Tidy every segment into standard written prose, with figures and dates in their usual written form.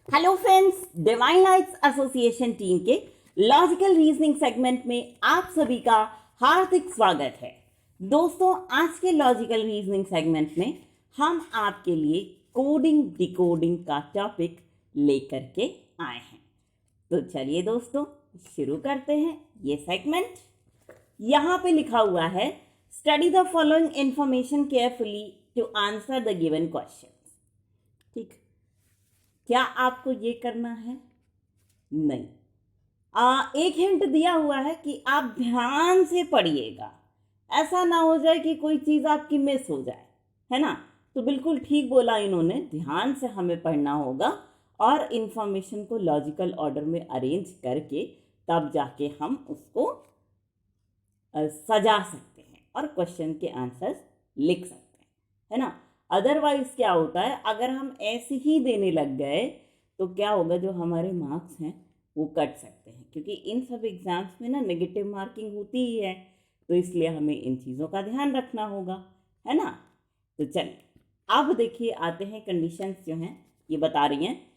Hello friends, divine lights association team के logical reasoning segment में आप सभी का हार्दिक स्वागत है। दोस्तों, आज के लॉजिकल रीजनिंग सेगमेंट में हम आपके लिए कोडिंग डिकोडिंग का टॉपिक लेकर के आए हैं। तो चलिए दोस्तों, शुरू करते हैं ये सेगमेंट। यहाँ पे लिखा हुआ है, study the following information carefully to answer the given question. ठीक, क्या आपको ये करना है? नहीं। एक हिंट दिया हुआ है कि आप ध्यान से पढ़िएगा, ऐसा ना हो जाए कि कोई चीज़ आपकी मिस हो जाए, है ना। तो बिल्कुल ठीक बोला इन्होंने, ध्यान से हमें पढ़ना होगा और इन्फॉर्मेशन को लॉजिकल ऑर्डर में अरेंज करके तब जाके हम उसको सजा सकते हैं और क्वेश्चन के आंसर्स लिख सकते हैं, है ना। अदरवाइज क्या होता है, अगर हम ऐसे ही देने लग गए तो क्या होगा, जो हमारे मार्क्स हैं वो कट सकते हैं, क्योंकि इन सब एग्जाम्स में ना नेगेटिव मार्किंग होती ही है। तो इसलिए हमें इन चीज़ों का ध्यान रखना होगा, है ना। तो चलिए अब देखिए, आते हैं कंडीशंस जो हैं ये बता रही हैं।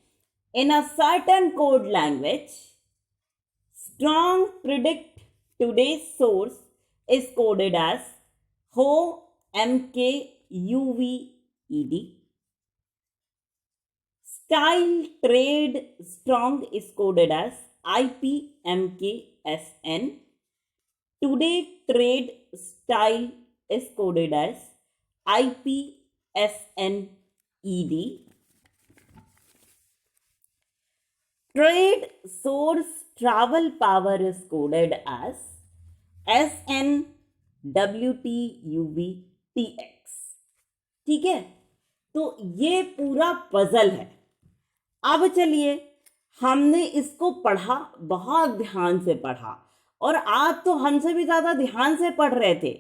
In a certain code language strong predict today's source is coded as HO MKUVED. Style trade strong is coded as IPMKSN. Today trade style is coded as IPSNED. Trade source travel power is coded as SNWTUVTX। ठीक है, तो ये पूरा puzzle है। अब चलिए, हमने इसको पढ़ा, बहुत ध्यान से पढ़ा, और आप तो हमसे भी ज़्यादा ध्यान से पढ़ रहे थे।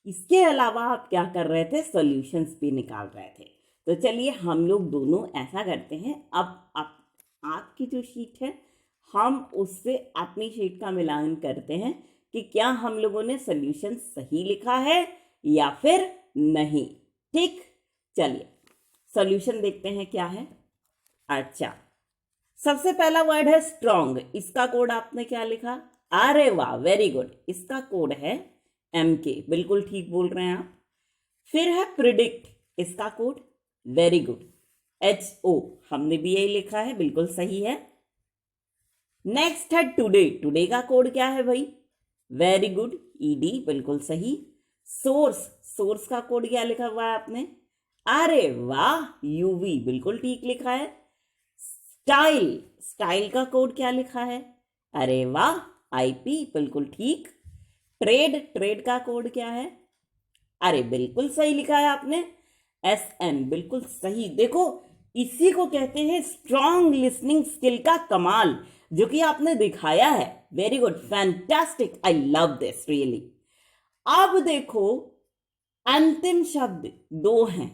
इसके अलावा आप क्या कर रहे थे, सॉल्यूशंस भी निकाल रहे थे। तो चलिए हम लोग दोनों ऐसा करते हैं, अब आपकी जो शीट है हम उससे अपनी शीट का मिलान करते हैं कि क्या हम लोगों ने सॉल्यूशन सही लिखा है या फिर नहीं। ठीक, चलिए सॉल्यूशन देखते हैं क्या है। अच्छा, सबसे पहला वर्ड है स्ट्रॉन्ग। इसका कोड आपने क्या लिखा? अरे वाह, वेरी गुड। इसका कोड है MK, बिल्कुल ठीक बोल रहे हैं आप। फिर है प्रिडिक्ट, इसका कोड वेरी गुड HO, हमने भी यही लिखा है, बिल्कुल सही है। नेक्स्ट है टुडे, टुडे का कोड क्या है भाई? वेरी गुड ED, बिल्कुल सही। सोर्स, सोर्स का कोड क्या लिखा हुआ है आपने? अरे वाह, UV, बिल्कुल ठीक लिखा है। स्टाइल, स्टाइल का कोड क्या लिखा है? अरे वाह, IP, बिल्कुल ठीक। ट्रेड, ट्रेड का कोड क्या है? अरे बिल्कुल सही लिखा है आपने, SM, बिल्कुल सही। देखो, इसी को कहते हैं स्ट्रॉन्ग लिसनिंग स्किल का कमाल, जो कि आपने दिखाया है। Very good, fantastic, I love this really. अब देखो, अंतिम शब्द दो हैं।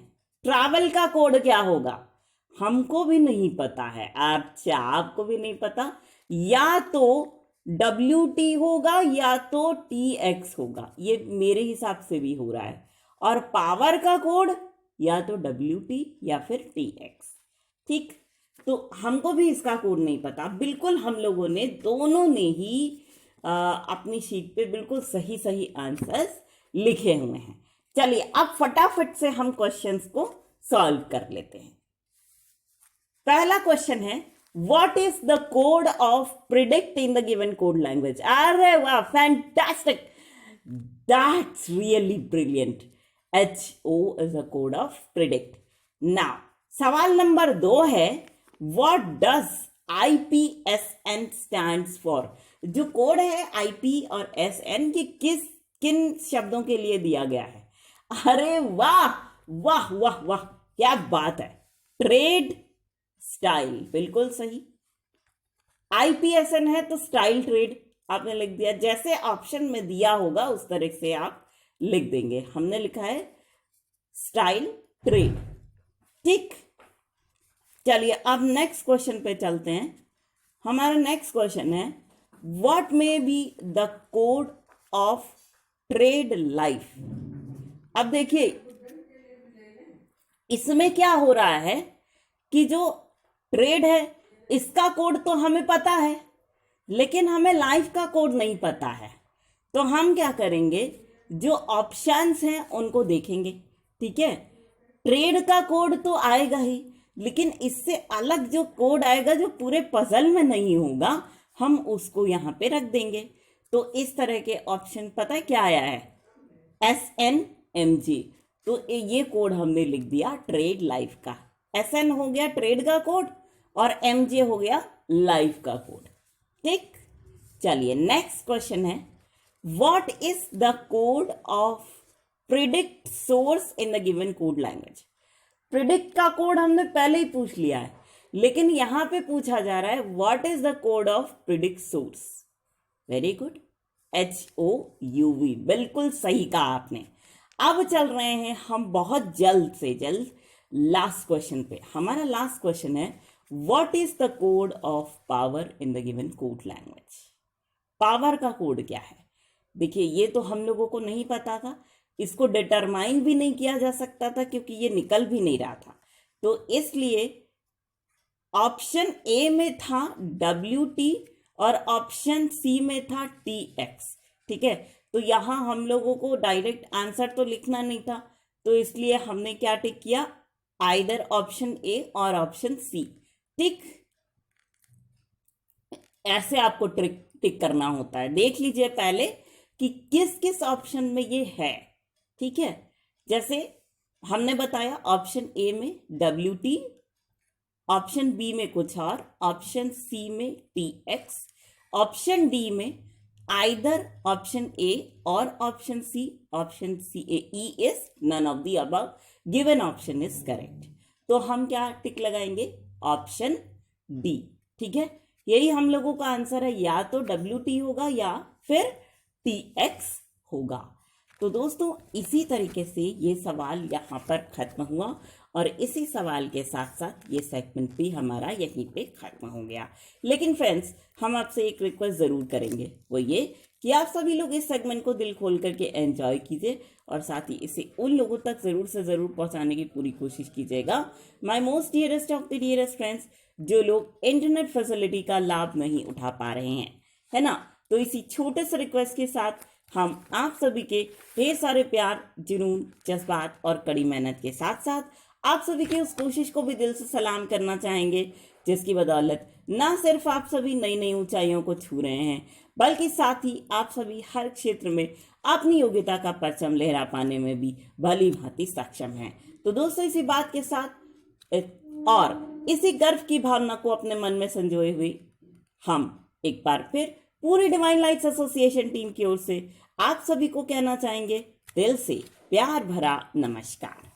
ट्रैवल का कोड क्या होगा? हमको भी नहीं पता है। अच्छा, आपको भी नहीं पता। या तो WT होगा या तो TX होगा, ये मेरे हिसाब से भी हो रहा है। और पावर का कोड या तो WT या फिर TX। ठीक, तो हमको भी इसका कोड नहीं पता। बिल्कुल हम लोगों ने दोनों ने ही अपनी शीट पे बिल्कुल सही सही आंसर्स लिखे हुए हैं। चलिए अब फटाफट से हम क्वेश्चंस को सॉल्व कर लेते हैं। पहला क्वेश्चन है, what is the code of predict in the given code language? अरे वाह, fantastic, that's really brilliant. HO is a code of predict. Now सवाल नंबर 2 है, what does IPSN stands for? जो कोड है IP और SN, ये किन शब्दों के लिए दिया गया है? अरे वाह वाह वाह वाह, क्या बात है। ट्रेड, स्टाइल, बिल्कुल सही। IPSN है तो स्टाइल ट्रेड आपने लिख दिया, जैसे ऑप्शन में दिया होगा उस तरह से आप लिख देंगे। हमने लिखा है स्टाइल ट्रेड। ठीक, चलिए अब नेक्स्ट क्वेश्चन पे चलते हैं। हमारा नेक्स्ट क्वेश्चन है, what may be the code of trade life? अब देखिए, इसमें क्या हो रहा है कि जो ट्रेड है इसका कोड तो हमें पता है, लेकिन हमें लाइफ का कोड नहीं पता है। तो हम क्या करेंगे, जो ऑप्शंस हैं उनको देखेंगे। ठीक है, ट्रेड का कोड तो आएगा ही, लेकिन इससे अलग जो कोड आएगा जो पूरे पजल में नहीं होगा, हम उसको यहाँ पे रख देंगे। तो इस तरह के ऑप्शन पता है क्या आया है, SNMG। तो ये कोड हमने लिख दिया ट्रेड लाइफ का। SN हो गया ट्रेड का कोड और MJ हो गया लाइफ का कोड। ठीक, चलिए नेक्स्ट क्वेश्चन है, what is the code of predict source in the given code language. Predict का कोड हमने पहले ही पूछ लिया है, लेकिन यहां पे पूछा जा रहा है what is the code of predict source. Very good, HOUV, बिल्कुल सही कहा आपने। अब चल रहे हैं हम बहुत जल्द से जल्द लास्ट क्वेश्चन पे। हमारा लास्ट क्वेश्चन है, what is the code of power in the given code language. Power का कोड क्या है? देखिए, ये तो हम लोगों को नहीं पता था, इसको डिटरमाइन भी नहीं किया जा सकता था क्योंकि ये निकल भी नहीं रहा था। तो इसलिए ऑप्शन ए में था WT और ऑप्शन सी में था TX। ठीक है, तो यहां हम लोगों को डायरेक्ट आंसर तो लिखना नहीं था, तो इसलिए हमने क्या टिक किया, आइदर ऑप्शन ए और ऑप्शन सी। टिक, ऐसे आपको टिक करना होता है। देख लीजिए पहले कि किस किस ऑप्शन में ये है। ठीक है, जैसे हमने बताया ऑप्शन ए में WT, ऑप्शन बी में कुछ और, ऑप्शन सी में TX, ऑप्शन डी में आइदर ऑप्शन ए और option C. Option C E is none of the above, given option is correct. तो हम क्या टिक लगाएंगे, ऑप्शन डी। ठीक है, यही हम लोगों का आंसर है, या तो WT होगा या फिर TX होगा। तो दोस्तों, इसी तरीके से ये सवाल यहाँ पर खत्म हुआ और इसी सवाल के साथ साथ ये सेगमेंट भी हमारा यहीं पे खत्म हो गया। लेकिन फ्रेंड्स, हम आपसे एक रिक्वेस्ट ज़रूर करेंगे, वो ये कि आप सभी लोग इस सेगमेंट को दिल खोल करके एंजॉय कीजिए और साथ ही इसे उन लोगों तक ज़रूर से ज़रूर पहुँचाने की पूरी कोशिश कीजिएगा, my most dearest of the dearest friends, जो लोग इंटरनेट फैसिलिटी का लाभ नहीं उठा पा रहे हैं, है ना। तो इसी छोटे से रिक्वेस्ट के साथ हम आप सभी के ढेर सारे प्यार, जुनून, जज्बात और कड़ी मेहनत के साथ साथ आप सभी की उस कोशिश को भी दिल से सलाम करना चाहेंगे, जिसकी बदौलत ना सिर्फ आप सभी नई नई ऊंचाइयों को छू रहे हैं, बल्कि साथ ही आप सभी हर क्षेत्र में अपनी योग्यता का परचम लहरा पाने में भी भली भांति सक्षम हैं। तो दोस्तों, इसी बात के साथ और इसी गर्व की भावना को अपने मन में संजोए हुए हम एक बार फिर पूरी डिवाइन लाइट्स एसोसिएशन टीम की ओर से आप सभी को कहना चाहेंगे दिल से प्यार भरा नमस्कार।